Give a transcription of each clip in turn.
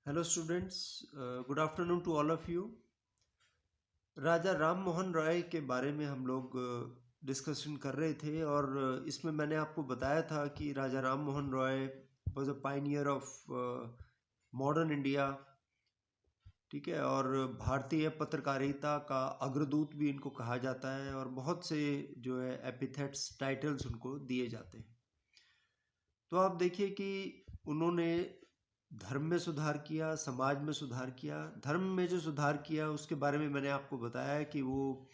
Hello students, good afternoon to all of you. Raja Ram Mohan Roy के बारे में हम लोग डिस्कशन कर रहे थे और इसमें मैंने आपको बताया था कि Raja Ram Mohan Roy was a pioneer of modern India. ठीक है, और भारतीय पत्रकारिता का अग्रदूत भी इनको कहा जाता है और बहुत से जो है एपिथेट्स टाइटल्स उनको दिए जाते हैं। तो आप देखिए कि उन्होंने धर्म में सुधार किया, समाज में सुधार किया। धर्म में जो सुधार किया उसके बारे में मैंने आपको बताया है कि वो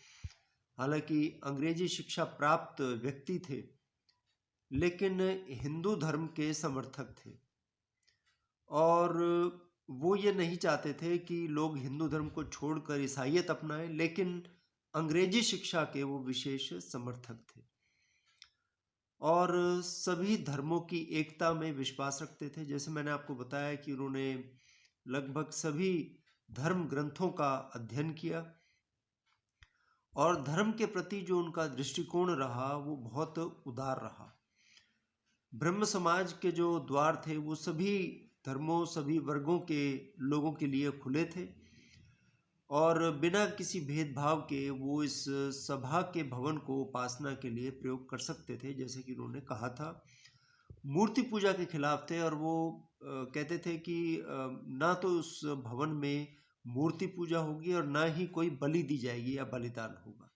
हालांकि अंग्रेजी शिक्षा प्राप्त व्यक्ति थे, लेकिन हिंदू धर्म के समर्थक थे और वो ये नहीं चाहते थे कि लोग हिंदू धर्म को छोड़कर ईसाईयत अपनाएं, लेकिन अंग्रेजी शिक्षा के वो विशेष समर्थक थे और सभी धर्मों की एकता में विश्वास रखते थे। जैसे मैंने आपको बताया कि उन्होंने लगभग सभी धर्म ग्रंथों का अध्ययन किया और धर्म के प्रति जो उनका दृष्टिकोण रहा वो बहुत उदार रहा। ब्रह्म समाज के जो द्वार थे वो सभी धर्मों, सभी वर्गों के लोगों के लिए खुले थे और बिना किसी भेदभाव के वो इस सभा के भवन को उपासना के लिए प्रयोग कर सकते थे। जैसे कि उन्होंने कहा था, मूर्ति पूजा के खिलाफ थे और वो कहते थे कि ना तो उस भवन में मूर्ति पूजा होगी और ना ही कोई बलि दी जाएगी या बलिदान होगा।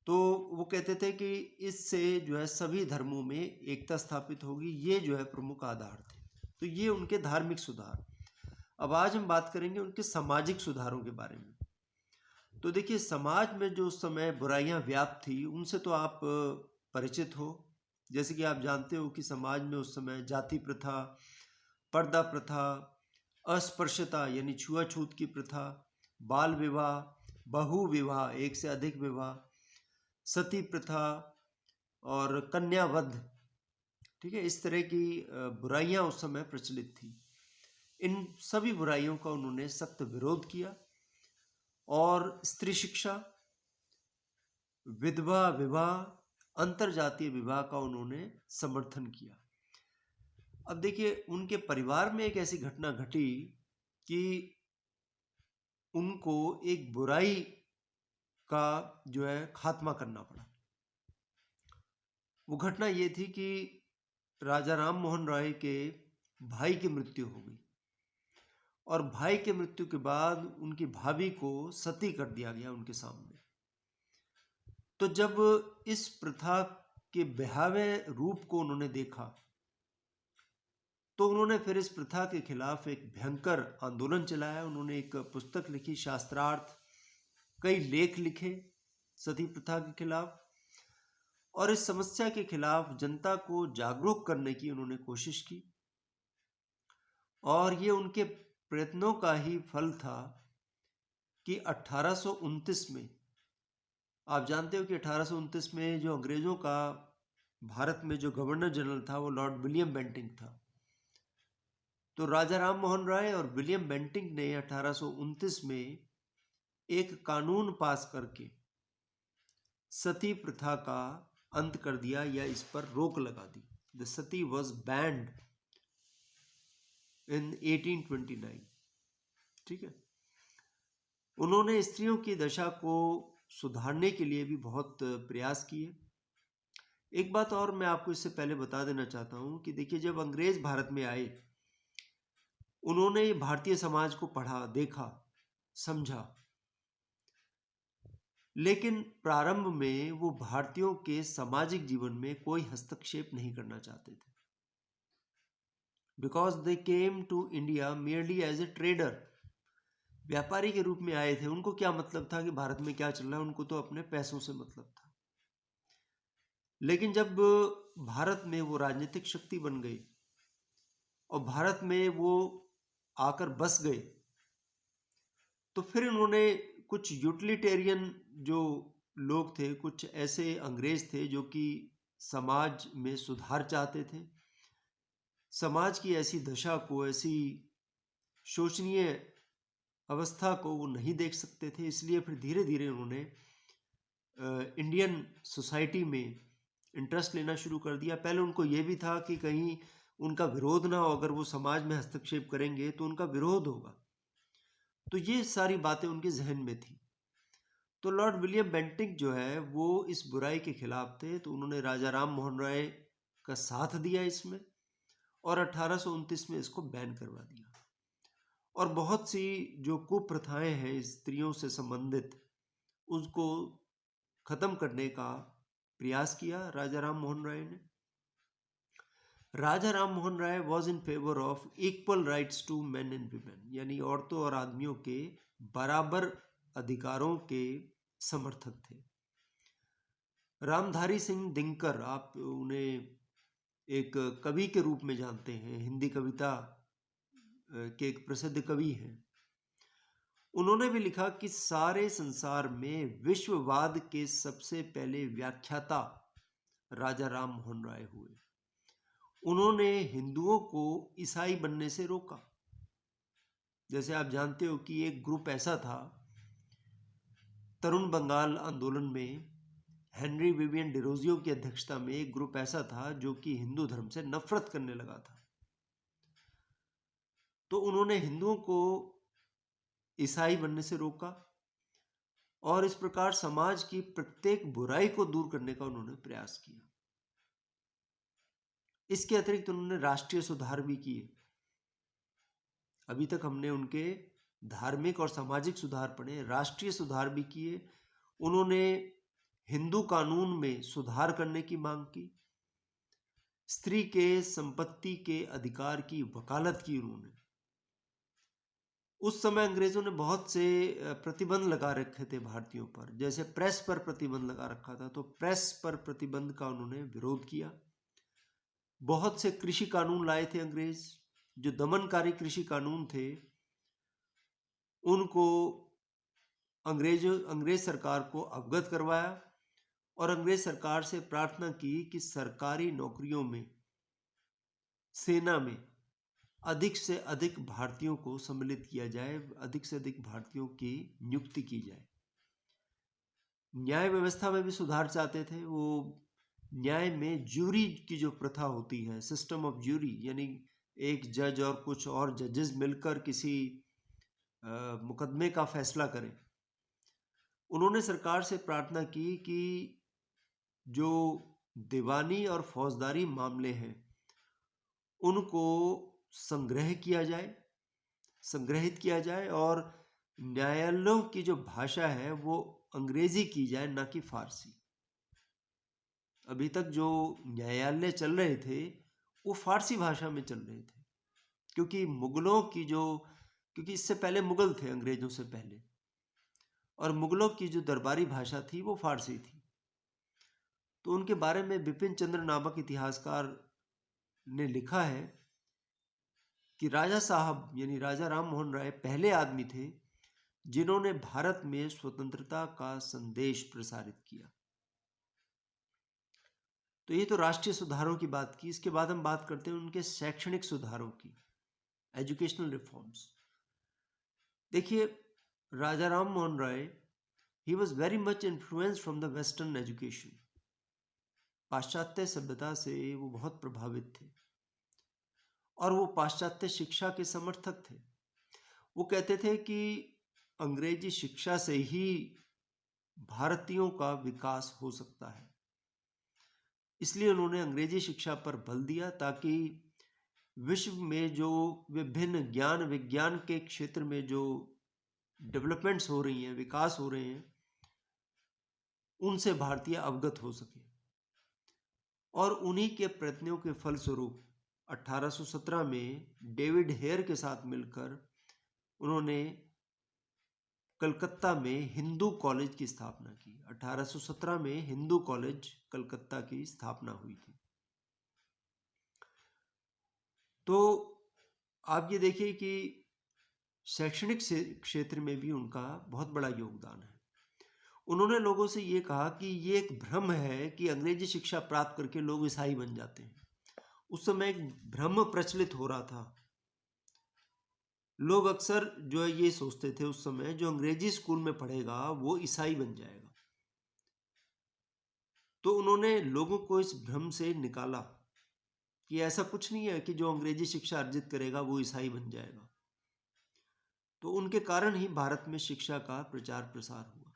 तो वो कहते थे कि इससे जो है सभी धर्मों में एकता स्थापित होगी। ये जो है प्रमुख आधार थे। तो ये उनके धार्मिक सुधार। अब आज हम बात करेंगे उनके सामाजिक सुधारों के बारे में। तो देखिए, समाज में जो उस समय बुराइयां व्याप्त थी उनसे तो आप परिचित हो। जैसे कि आप जानते हो कि समाज में उस समय जाति प्रथा, पर्दा प्रथा, अस्पृश्यता यानी छुआछूत की प्रथा, बाल विवाह, बहु विवाह, एक से अधिक विवाह, सती प्रथा और कन्यावध, ठीक है, इस तरह की बुराइयां उस समय प्रचलित थी। इन सभी बुराइयों का उन्होंने सख्त विरोध किया और स्त्री शिक्षा, विधवा विवाह, अंतरजातीय विवाह का उन्होंने समर्थन किया। अब देखिए, उनके परिवार में एक ऐसी घटना घटी कि उनको एक बुराई का जो है खात्मा करना पड़ा। वो घटना ये थी कि राजा राम मोहन राय के भाई की मृत्यु हो गई और भाई के मृत्यु के बाद उनकी भाभी को सती कर दिया गया उनके सामने। तो जब इस प्रथा के भयावह रूप को उन्होंने देखा तो उन्होंने फिर इस प्रथा के खिलाफ एक भयंकर आंदोलन चलाया। उन्होंने एक पुस्तक लिखी, शास्त्रार्थ, कई लेख लिखे सती प्रथा के खिलाफ और इस समस्या के खिलाफ जनता को जागरूक करने की उन्होंने कोशिश की और ये उनके प्रयत्नों का ही फल था कि 1829 में, आप जानते हो कि 1829 में जो अंग्रेजों का भारत में जो गवर्नर जनरल था वो लॉर्ड विलियम बेंटिंक था। तो राजा राम मोहन राय और विलियम बेंटिंक ने 1829 में एक कानून पास करके सती प्रथा का अंत कर दिया या इस पर रोक लगा दी। द सती वॉज बैंड इन 1829। ठीक है, उन्होंने स्त्रियों की दशा को सुधारने के लिए भी बहुत प्रयास किए। एक बात और मैं आपको इससे पहले बता देना चाहता हूं कि देखिए, जब अंग्रेज भारत में आए उन्होंने भारतीय समाज को पढ़ा, देखा, समझा, लेकिन प्रारंभ में वो भारतीयों के सामाजिक जीवन में कोई हस्तक्षेप नहीं करना चाहते थे, because they came to India merely as a trader. व्यापारी के रूप में आए थे। उनको क्या मतलब था कि भारत में क्या चल रहा है, उनको तो अपने पैसों से मतलब था। लेकिन जब भारत में वो राजनीतिक शक्ति बन गई और भारत में वो आकर बस गए, तो फिर उन्होंने कुछ यूटिलिटेरियन जो लोग थे, कुछ ऐसे अंग्रेज थे जो कि समाज में सुधार चाहते थे, समाज की ऐसी दशा को, ऐसी शोचनीय अवस्था को वो नहीं देख सकते थे। इसलिए फिर धीरे धीरे उन्होंने इंडियन सोसाइटी में इंटरेस्ट लेना शुरू कर दिया। पहले उनको ये भी था कि कहीं उनका विरोध ना हो, अगर वो समाज में हस्तक्षेप करेंगे तो उनका विरोध होगा। तो ये सारी बातें उनके जहन में थी। तो लॉर्ड विलियम बेंटिक जो है वो इस बुराई के खिलाफ थे, तो उन्होंने राजा राम मोहन राय का साथ दिया इसमें, और 1829 में इसको बैन करवा दिया। और बहुत सी जो कुप्रथाएं हैं स्त्रियों से संबंधित, उसको खत्म करने का प्रयास किया राजा राम मोहन राय ने। Raja Ram Mohan Roy was in favour of equal rights to men and women, यानी औरतों और आदमियों के बराबर अधिकारों के समर्थक थे। रामधारी सिंह दिनकर, आप उन्हें एक कवि के रूप में जानते हैं, हिंदी कविता के एक प्रसिद्ध कवि हैं। उन्होंने भी लिखा कि सारे संसार में विश्ववाद के सबसे पहले व्याख्याता राजा राम मोहन राय हुए। उन्होंने हिंदुओं को ईसाई बनने से रोका। जैसे आप जानते हो कि एक ग्रुप ऐसा था तरुण बंगाल आंदोलन में, हेनरी विवियन डिरोजियो की अध्यक्षता में एक ग्रुप ऐसा था जो कि हिंदू धर्म से नफरत करने लगा था। तो उन्होंने हिंदुओं को ईसाई बनने से रोका, और इस प्रकार समाज की प्रत्येक बुराई को दूर करने का उन्होंने प्रयास किया। इसके अतिरिक्त उन्होंने राष्ट्रीय सुधार भी किए। अभी तक हमने उनके धार्मिक और सामाजिक सुधार पढ़े, राष्ट्रीय सुधार भी किए। उन्होंने हिंदू कानून में सुधार करने की मांग की, स्त्री के संपत्ति के अधिकार की वकालत की उन्होंने। उस समय अंग्रेजों ने बहुत से प्रतिबंध लगा रखे थे भारतीयों पर, जैसे प्रेस पर प्रतिबंध लगा रखा था, तो प्रेस पर प्रतिबंध का उन्होंने विरोध किया। बहुत से कृषि कानून लाए थे अंग्रेज, जो दमनकारी कृषि कानून थे, उनको अंग्रेज सरकार को अवगत करवाया, और अंग्रेज सरकार से प्रार्थना की कि सरकारी नौकरियों में, सेना में अधिक से अधिक भारतीयों को सम्मिलित किया जाए, अधिक से अधिक भारतीयों की नियुक्ति की जाए। न्याय व्यवस्था में भी सुधार चाहते थे वो। न्याय में ज्यूरी की जो प्रथा होती है, सिस्टम ऑफ ज्यूरी, यानी एक जज और कुछ और जजेस मिलकर किसी मुकदमे का फैसला करें। उन्होंने सरकार से प्रार्थना की कि जो दीवानी और फौजदारी मामले हैं उनको संग्रहित किया जाए, और न्यायालयों की जो भाषा है वो अंग्रेजी की जाए, ना कि फारसी। अभी तक जो न्यायालय चल रहे थे वो फारसी भाषा में चल रहे थे, क्योंकि इससे पहले मुगल थे, अंग्रेजों से पहले, और मुगलों की जो दरबारी भाषा थी वो फारसी थी। तो उनके बारे में बिपिन चंद्र नामक इतिहासकार ने लिखा है कि राजा साहब यानी राजा राम मोहन राय पहले आदमी थे जिन्होंने भारत में स्वतंत्रता का संदेश प्रसारित किया। तो ये तो राष्ट्रीय सुधारों की बात की। इसके बाद हम बात करते हैं उनके शैक्षणिक सुधारों की, एजुकेशनल रिफॉर्म्स। देखिए, Raja Ram Mohan Roy, he was very much influenced from the western education. पाश्चात्य सभ्यता से वो बहुत प्रभावित थे, और वो पाश्चात्य शिक्षा के समर्थक थे। वो कहते थे कि अंग्रेजी शिक्षा से ही भारतीयों का विकास हो सकता है। इसलिए उन्होंने अंग्रेजी शिक्षा पर बल दिया, ताकि विश्व में जो विभिन्न ज्ञान विज्ञान के क्षेत्र में जो डेवलपमेंट्स हो रही हैं, विकास हो रहे हैं, उनसे भारतीय अवगत हो सके। और उन्हीं के प्रयत्नों के फलस्वरूप 1817 में डेविड हेयर के साथ मिलकर उन्होंने कलकत्ता में हिंदू कॉलेज की स्थापना की। 1817 में हिंदू कॉलेज कलकत्ता की स्थापना हुई थी। तो आप ये देखिए कि शैक्षणिक क्षेत्र में भी उनका बहुत बड़ा योगदान है। उन्होंने लोगों से ये कहा कि ये एक भ्रम है कि अंग्रेजी शिक्षा प्राप्त करके लोग ईसाई बन जाते हैं। उस समय एक भ्रम प्रचलित हो रहा था। लोग अक्सर जो है ये सोचते थे उस समय, जो अंग्रेजी स्कूल में पढ़ेगा वो ईसाई बन जाएगा। तो उन्होंने लोगों को इस भ्रम से निकाला, कि ऐसा कुछ नहीं है कि जो अंग्रेजी शिक्षा अर्जित करेगा वो ईसाई बन जाएगा। तो उनके कारण ही भारत में शिक्षा का प्रचार प्रसार हुआ।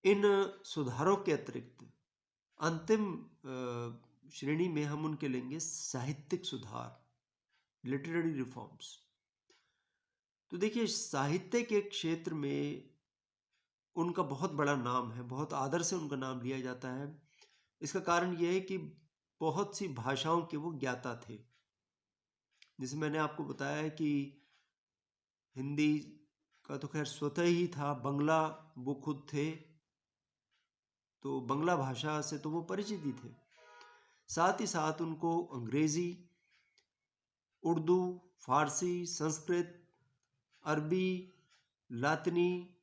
इन सुधारों के अतिरिक्त अंतिम श्रेणी में हम उनके लेंगे साहित्यिक सुधार, लिटरेरी रिफॉर्म्स। तो देखिए, साहित्य के क्षेत्र में उनका बहुत बड़ा नाम है, बहुत आदर से उनका नाम लिया जाता है। इसका कारण यह है कि बहुत सी भाषाओं के वो ज्ञाता थे। जैसे मैंने आपको बताया है कि हिंदी का तो खैर स्वतः ही था, बंगला वो खुद थे, तो बंगला भाषा से तो वो परिचित ही थे। साथ ही साथ उनको अंग्रेजी, उर्दू, फारसी, संस्कृत, अरबी, लातिनी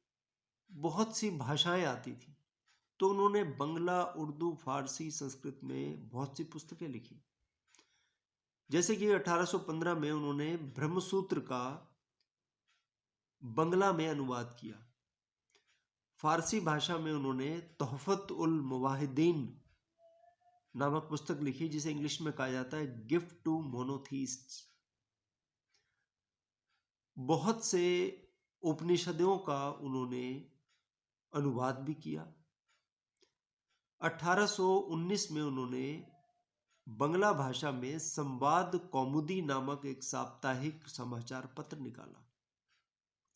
बहुत सी भाषाएं आती थी। तो उन्होंने बंगला, उर्दू, फारसी, संस्कृत में बहुत सी पुस्तकें लिखी। जैसे कि 1815 में उन्होंने ब्रह्मसूत्र का बंगला में अनुवाद किया। फारसी भाषा में उन्होंने तोहफत उल मुवाहिदीन नामक पुस्तक लिखी, जिसे इंग्लिश में कहा जाता है गिफ्ट टू मोनोथीस्ट्स। बहुत से उपनिषदों का उन्होंने अनुवाद भी किया। 1819 में उन्होंने बंगला भाषा में संवाद कौमुदी नामक एक साप्ताहिक समाचार पत्र निकाला।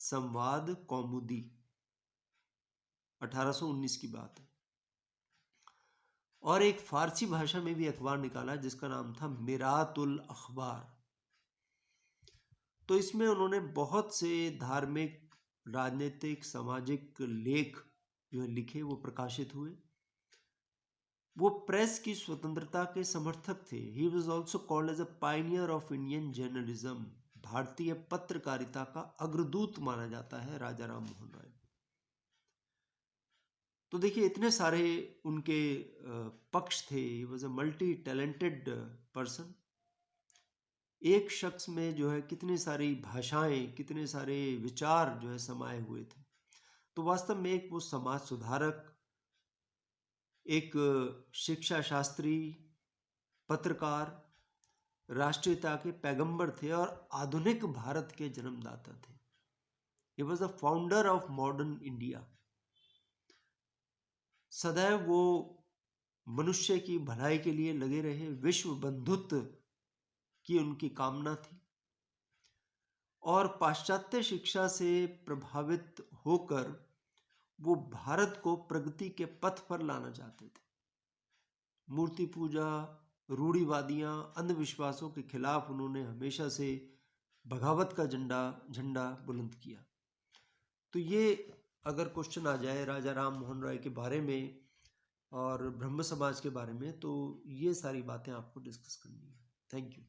संवाद कौमुदी, 1819 की बात है। और एक फारसी भाषा में भी अखबार निकाला जिसका नाम था मिरातुल अखबार। तो इसमें उन्होंने बहुत से धार्मिक, राजनीतिक, सामाजिक लेख जो लिखे, वो प्रकाशित हुए। वो प्रेस की स्वतंत्रता के समर्थक थे। He was also called as a pioneer of Indian journalism. भारतीय पत्रकारिता का अग्रदूत माना जाता है राजा राम मोहन राय। तो देखिए, इतने सारे उनके पक्ष थे। He was a multi talented person. एक शख्स में जो है कितनी सारी भाषाएं, कितने सारे विचार जो है समाये हुए थे। तो वास्तव में एक वो समाज सुधारक, एक शिक्षा शास्त्री, पत्रकार, राष्ट्रीयता के पैगंबर थे और आधुनिक भारत के जन्मदाता थे। He was the founder of modern India. सदैव वो मनुष्य की भलाई के लिए लगे रहे। विश्व बंधुत्व की उनकी कामना थी और पाश्चात्य शिक्षा से प्रभावित होकर वो भारत को प्रगति के पथ पर लाना चाहते थे। मूर्ति पूजा, रूढ़िवादियां, अंधविश्वासों के खिलाफ उन्होंने हमेशा से बगावत का झंडा बुलंद किया। तो ये अगर क्वेश्चन आ जाए राजा राम मोहन राय के बारे में और ब्रह्म समाज के बारे में, तो ये सारी बातें आपको डिस्कस करनी है। Thank you.